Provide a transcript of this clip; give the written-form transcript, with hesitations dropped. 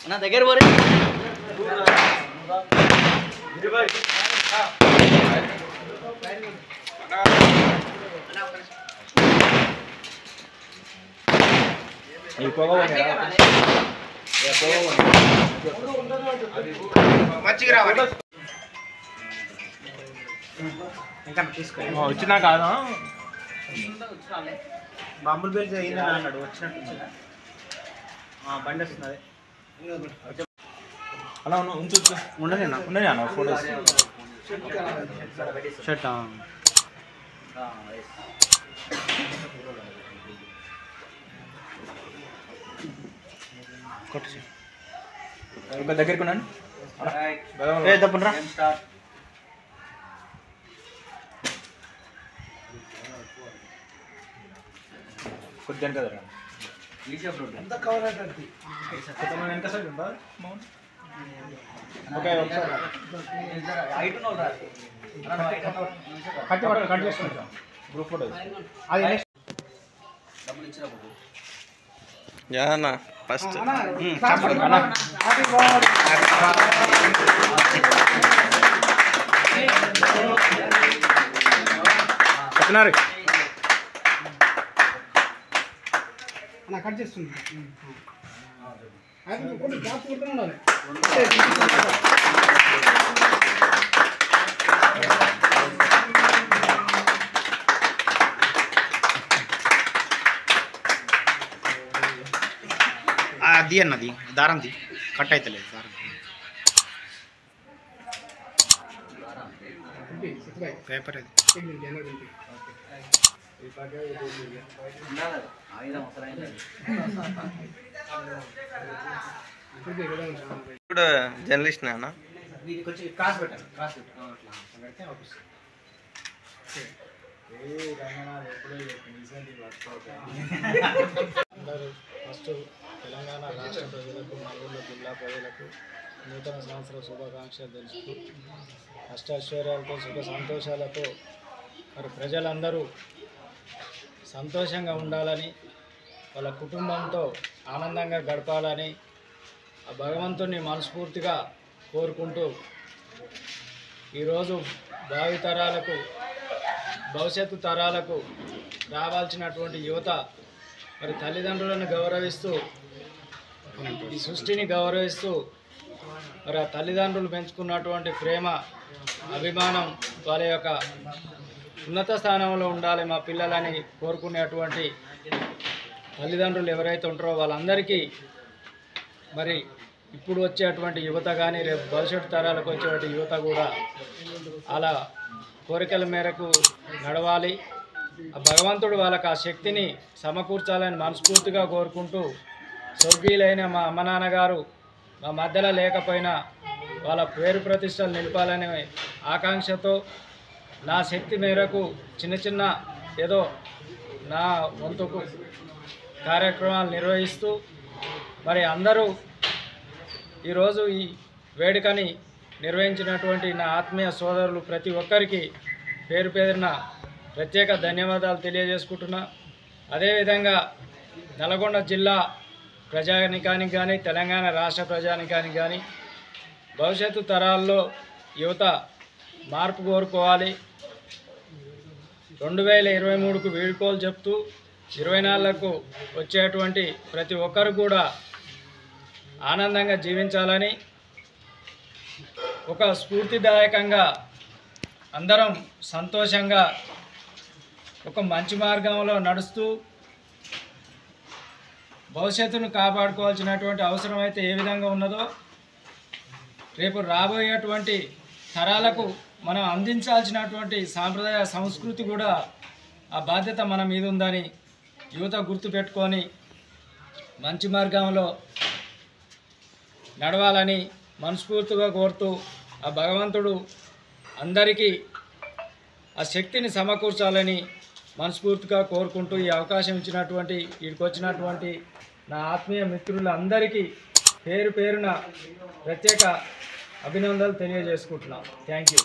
నా దగ్గర పోరే వచ్చినా కాదా మామూలు పేరు అయిందని అన్నాడు వచ్చినట్టు బండి వస్తున్నది అలా ఉంచు ఉండనే ఉండని అన్న ఫోటోస్ షర్ట్ కొట్టు ఇంకా దగ్గరికి ఉండండి తప్పరా కొద్దిగా కదా వెనక సైడ్ ఉందా ఓకే కట్ చేసుకుంటాం గ్రూప్ ఫోటో అది జానా ఫస్ట్ చెప్పినారు కట్ చేస్తుంది అది అన్నది దారంది కట్ అవుతలేదు దారం పేపర్ అది ఇప్పుడు జర్నలిస్ట్ నాన్న కొంచెం క్రాస్ పెట్టాను క్రాస్ అందరూ ఫస్ట్ తెలంగాణ రాష్ట్ర ప్రజలకు నల్గొండ జిల్లా ప్రజలకు నూతన సంవత్సర శుభాకాంక్షలు తెలుస్తూ అష్టైశ్వర్యాలతో సుఖ సంతోషాలతో మరి ప్రజలందరూ సంతోషంగా ఉండాలని వాళ్ళ కుటుంబంతో ఆనందంగా గడపాలని ఆ భగవంతుని మనస్ఫూర్తిగా కోరుకుంటూ ఈరోజు భావితరాలకు భవిష్యత్తు తరాలకు రావాల్సినటువంటి యువత మరి తల్లిదండ్రులను గౌరవిస్తూ ఈ సృష్టిని గౌరవిస్తూ మరి ఆ తల్లిదండ్రులు పెంచుకున్నటువంటి ప్రేమ అభిమానం వాళ్ళ యొక్క ఉన్నత స్థానంలో ఉండాలి మా పిల్లలని కోరుకునేటువంటి తల్లిదండ్రులు ఎవరైతే ఉంటారో వాళ్ళందరికీ మరి ఇప్పుడు వచ్చేటువంటి యువత కానీ రేపు భవిష్యత్తు తరాలకు వచ్చేటువంటి యువత కూడా అలా కోరికల మేరకు నడవాలి. ఆ భగవంతుడు వాళ్ళకి ఆ శక్తిని సమకూర్చాలని మనస్ఫూర్తిగా కోరుకుంటూ స్వర్గీయులైన మా అమ్మ నాన్నగారు మా మధ్యలో లేకపోయినా వాళ్ళ పేరు ప్రతిష్టలు నిలపాలనే ఆకాంక్షతో నా శక్తి మేరకు చిన్న చిన్న ఏదో నా వంతుకు కార్యక్రమాలు నిర్వహిస్తూ మరి అందరూ ఈరోజు ఈ వేడుకని నిర్వహించినటువంటి నా ఆత్మీయ సోదరులు ప్రతి ఒక్కరికి పేరు పేరున ప్రత్యేక ధన్యవాదాలు తెలియజేసుకుంటున్నా. అదేవిధంగా నల్గొండ జిల్లా ప్రజానికానికి కానీ తెలంగాణ రాష్ట్ర ప్రజానికానికి కానీ భవిష్యత్తు తరాల్లో యువత మార్పు కోరుకోవాలి. 2023కు వీడ్కోలు చెప్తూ 24కు వచ్చేటువంటి ప్రతి ఒక్కరు కూడా ఆనందంగా జీవించాలని ఒక స్ఫూర్తిదాయకంగా అందరం సంతోషంగా ఒక మంచి మార్గంలో నడుస్తూ భవిష్యత్తును కాపాడుకోవాల్సినటువంటి అవసరం అయితే ఏ విధంగా ఉన్నదో రేపు రాబోయేటువంటి తరాలకు మనం అందించాల్సినటువంటి సాంప్రదాయ సంస్కృతి కూడా ఆ బాధ్యత మన మీద ఉందని యువత గుర్తుపెట్టుకొని మంచి మార్గంలో నడవాలని మనస్ఫూర్తిగా కోరుతూ ఆ భగవంతుడు అందరికీ ఆ శక్తిని సమకూర్చాలని మనస్ఫూర్తిగా కోరుకుంటూ ఈ అవకాశం ఇచ్చినటువంటి వీడికి వచ్చినటువంటి నా ఆత్మీయ మిత్రులందరికీ పేరు పేరున ప్రత్యేక అభినందనలు తెలియజేసుకుంటున్నాను. Thank you.